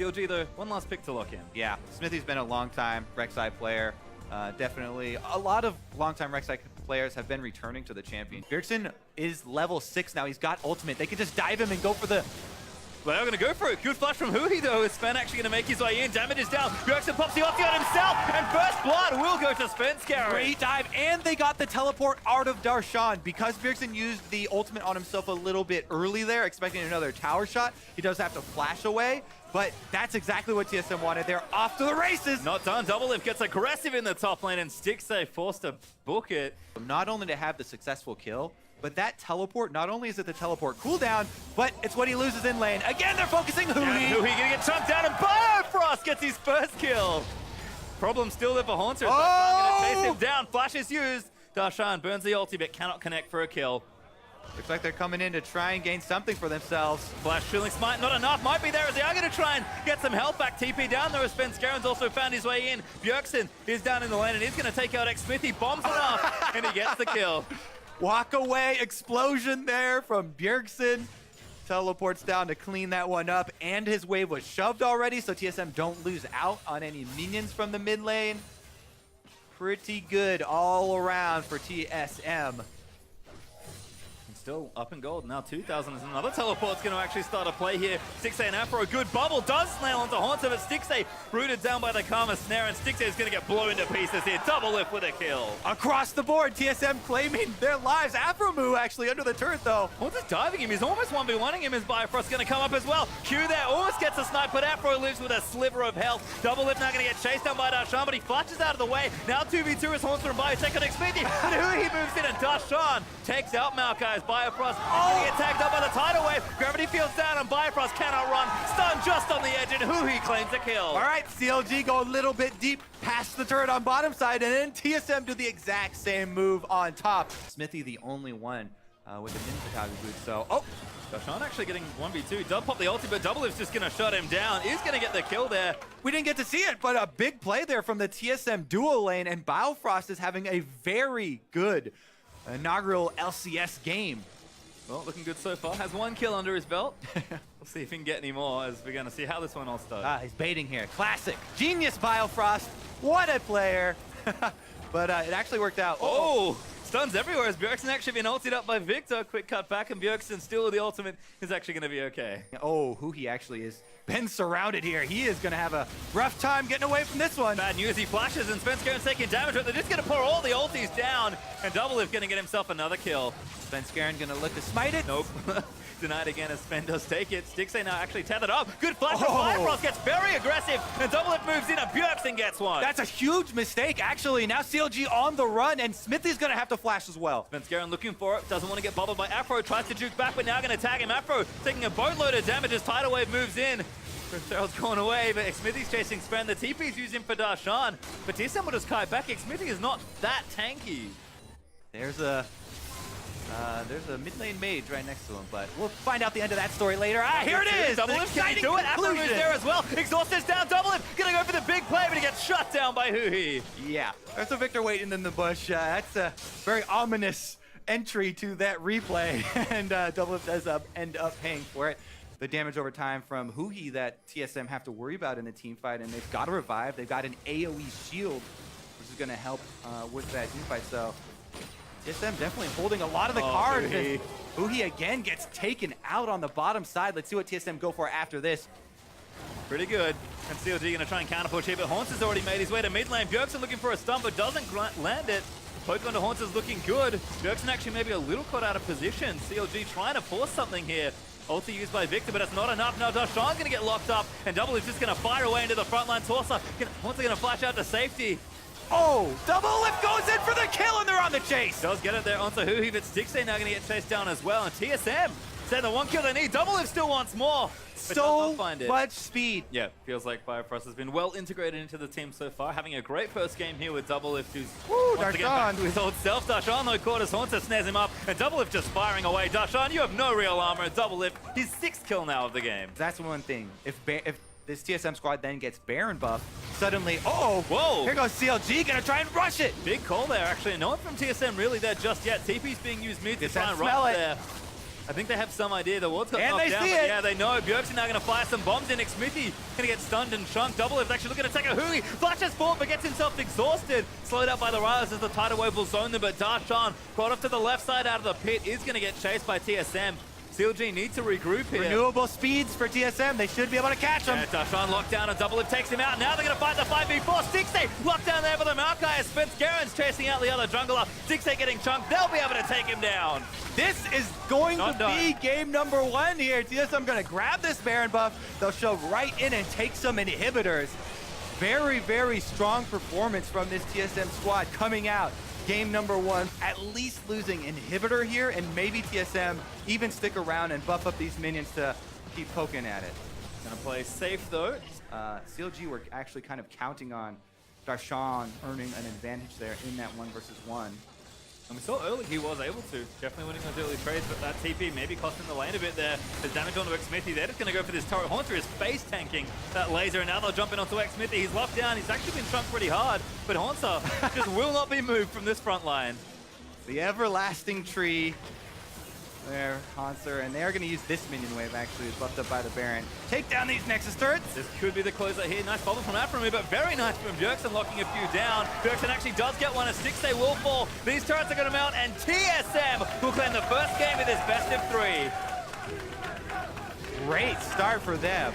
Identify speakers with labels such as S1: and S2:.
S1: CLG though, one last pick to lock in.
S2: Yeah, Smithy's been a long time Rek'Sai player. Definitely a lot of long-time Rek'Sai players have been returning to the champion. Bjergsen is level 6 now. He's got ultimate. They can just dive him and go for the...
S1: Well, they're going to go for it. Good flash from Huhi, though. Is Sven actually going to make his way in? Damage is down. Bjergsen pops the ulti on himself, and First Blood will go to Svenskeren.
S2: Great dive, and they got the teleport out of Darshan. Because Bjergsen used the ultimate on himself a little bit early there, expecting another tower shot, he does have to flash away, but that's exactly what TSM wanted. They're off to the races.
S1: Not done. Doublelift gets aggressive in the top lane, and Stixxay forced to book it.
S2: Not only to have the successful kill, but that teleport, not only is it the teleport cooldown, but it's what he loses in lane. Again, they're focusing Huhi.
S1: Huhi gonna get chunked down, and Biofrost gets his first kill. Problem still there for Haunter.
S2: Oh!
S1: Gonna chase him down. Flash is used. Darshan burns the ulti, but cannot connect for a kill.
S2: Looks like they're coming in to try and gain something for themselves.
S1: Flash shielding smite, not enough. Might be there as they are going to try and get some health back. TP down there as Svenskeren's also found his way in. Bjergsen is down in the lane and he's going to take out X-Smithy. Bombs enough, and he gets the kill.
S2: Walk away explosion there from Bjergsen. Teleports down to clean that one up, and his wave was shoved already, so TSM don't lose out on any minions from the mid lane. Pretty good all around for TSM.
S1: Still up in gold. Now 2,000 is another teleport's going to actually start a play here. Stixxay and Afro, a good bubble, does nail onto Haunter, but Stixxay rooted down by the Karma Snare, and Stixxay is going to get blown to pieces here. Doublelift with a kill.
S2: Across the board, TSM claiming their lives. Afromoo actually under the turret though.
S1: Haunter's diving him. He's almost 1v1ing him as Biofrost going to come up as well. Q there almost gets a snipe, but Afro lives with a sliver of health. Doublelift now going to get chased down by Darshan, but he flashes out of the way. Now 2v2 is Haunter and Bio take on Xfinity, and who he moves in, and Darshan takes out Maokai as Biofrost gonna get tagged up by the tidal wave. Gravity field's down and Bifrost cannot run. Stunned just on the edge, and Huhi claims a kill.
S2: All right, CLG go a little bit deep past the turret on bottom side, and then TSM do the exact same move on top. Smithy the only one with the Ninja boot, so... Oh!
S1: Darshan actually getting 1v2. Dub pop the ulti, but Doublelift's just gonna shut him down. Is gonna get the kill there.
S2: We didn't get to see it, but a big play there from the TSM duo lane, and Biofrost is having a very good inaugural LCS game.
S1: Well, looking good so far. Has one kill under his belt. We'll see if he can get any more as we're going to see how this one all starts.
S2: He's baiting here. Classic. Genius Biofrost. What a player. But it actually worked out.
S1: Oh! Stuns everywhere as Bjergsen actually been ulted up by Victor. Quick cut back, and Bjergsen still with the ultimate is actually going to be okay.
S2: Oh, Huhi actually is been surrounded here. He is going to have a rough time getting away from this one.
S1: Bad news, he flashes and Svenskeren's taking damage, but they're just going to pour all the ultis down, and Doublelift going to get himself another kill.
S2: Svenskeren going to look to smite it.
S1: Nope. Denied again as Sven does take it. Stixxay now actually tethered up. Good flash from Bifrost, gets very aggressive, and Doublelift moves in, and Bjergsen gets one.
S2: That's a huge mistake, actually. Now CLG on the run, and Smithy's going to have to flash as well.
S1: Svenskeren looking for it, doesn't want to get bubbled by Afro, tries to juke back, but now going to tag him. Afro taking a boatload of damage as Tidal Wave moves in. Cheryl's going away, but Xmithy's chasing Sven. The TP's using for Darshan, but TSM will just kite back. Xmithy is not that tanky.
S2: There's a mid lane mage right next to him, but we'll find out the end of that story later. Here it is!
S1: Doublelift can do it. Afro moves there as well. Exhaust is down. Doublelift gonna go for the big play, but he gets shut down by Huhi.
S2: Yeah, there's a Victor waiting in the bush. That's a very ominous entry to that replay, and Doublelift does end up paying for it. The damage over time from Huhi that TSM have to worry about in the team fight, and they've got to revive. They've got an AoE shield, which is going to help with that team fight. So TSM definitely holding a lot of the cards. Huhi again gets taken out on the bottom side. Let's see what TSM go for after this.
S1: Pretty good. And CLG going to try and counterpush here, but Haunts has already made his way to mid lane. Bjergsen looking for a stun, but doesn't land it. Poke onto Haunts is looking good. Bjergsen actually maybe a little caught out of position. CLG trying to force something here. Ulti used by Victor, but it's not enough. Now Darshan's going to get locked up, and Doublelift's just going to fire away into the front line. Torsa, Haunts are going to flash out to safety.
S2: Oh, Doublelift goes in for the kill, and they're on the chase.
S1: Does get it there onto Huhi, but Stixxay now going to get chased down as well. And TSM said the one kill they need. Doublelift still wants more.
S2: So much speed.
S1: Yeah, feels like Bifrost has been well integrated into the team so far, having a great first game here with Doublelift, who's wants to get back to his old self. Darshan, though, caught as Haunter snares him up, and Doublelift just firing away. Darshan, you have no real armor, and Doublelift, his 6th kill now of the game.
S2: That's one thing. If this TSM squad then gets Baron buff, suddenly,
S1: whoa!
S2: Here goes CLG, gonna try and rush it.
S1: Big call there, actually. No one from TSM really there just yet. TP's being used mid to try and rush there. I think they have some idea. The ward's got
S2: And
S1: knocked
S2: they
S1: down,
S2: see
S1: but
S2: it.
S1: yeah, they know. Bjergsen now going to fire some bombs in. Smithy going to get stunned and chunked. Double is actually looking to take a Hui. Flashes forward, but gets himself exhausted. Slowed out by the Riders as the tidal wave will zone them, but Darshan, caught off to the left side out of the pit, is going to get chased by TSM. CLG need to regroup here.
S2: Renewable speeds for TSM. They should be able to catch him.
S1: Yeah, Darshan locked down and Double Lift takes him out. Now they're going to fight the 5v4. 6A locked down there for the Maokai as Spence Garen's chasing out the other jungler. 6A getting chunked. They'll be able to take him down.
S2: This is going
S1: Not
S2: to
S1: done.
S2: be game number 1 here. TSM going to grab this Baron buff. They'll shove right in and take some inhibitors. Very, very strong performance from this TSM squad coming out. Game number 1, at least losing inhibitor here, and maybe TSM even stick around and buff up these minions to keep poking at it.
S1: Gonna play safe though.
S2: CLG were actually kind of counting on Darshan earning an advantage there in that 1 versus 1.
S1: And we saw early he was able to. Definitely winning those early trades, but that TP maybe costing the lane a bit there. There's damage onto Xmithy. They're just going to go for this turret. Haunter is face tanking that laser, and now they'll jump in onto Xmithy. He's locked down. He's actually been chunked pretty hard, but Haunter just will not be moved from this front line.
S2: The everlasting tree there, Hanser, and they're going to use this minion wave actually, is buffed up by the Baron. Take down these Nexus turrets.
S1: This could be the closer here. Nice bubble from Aframi, but very nice from Bjergsen locking a few down. Bjergsen actually does get one. A 6A will fall. These turrets are going to mount, and TSM will claim the first game of this best of 3.
S2: Great start for them.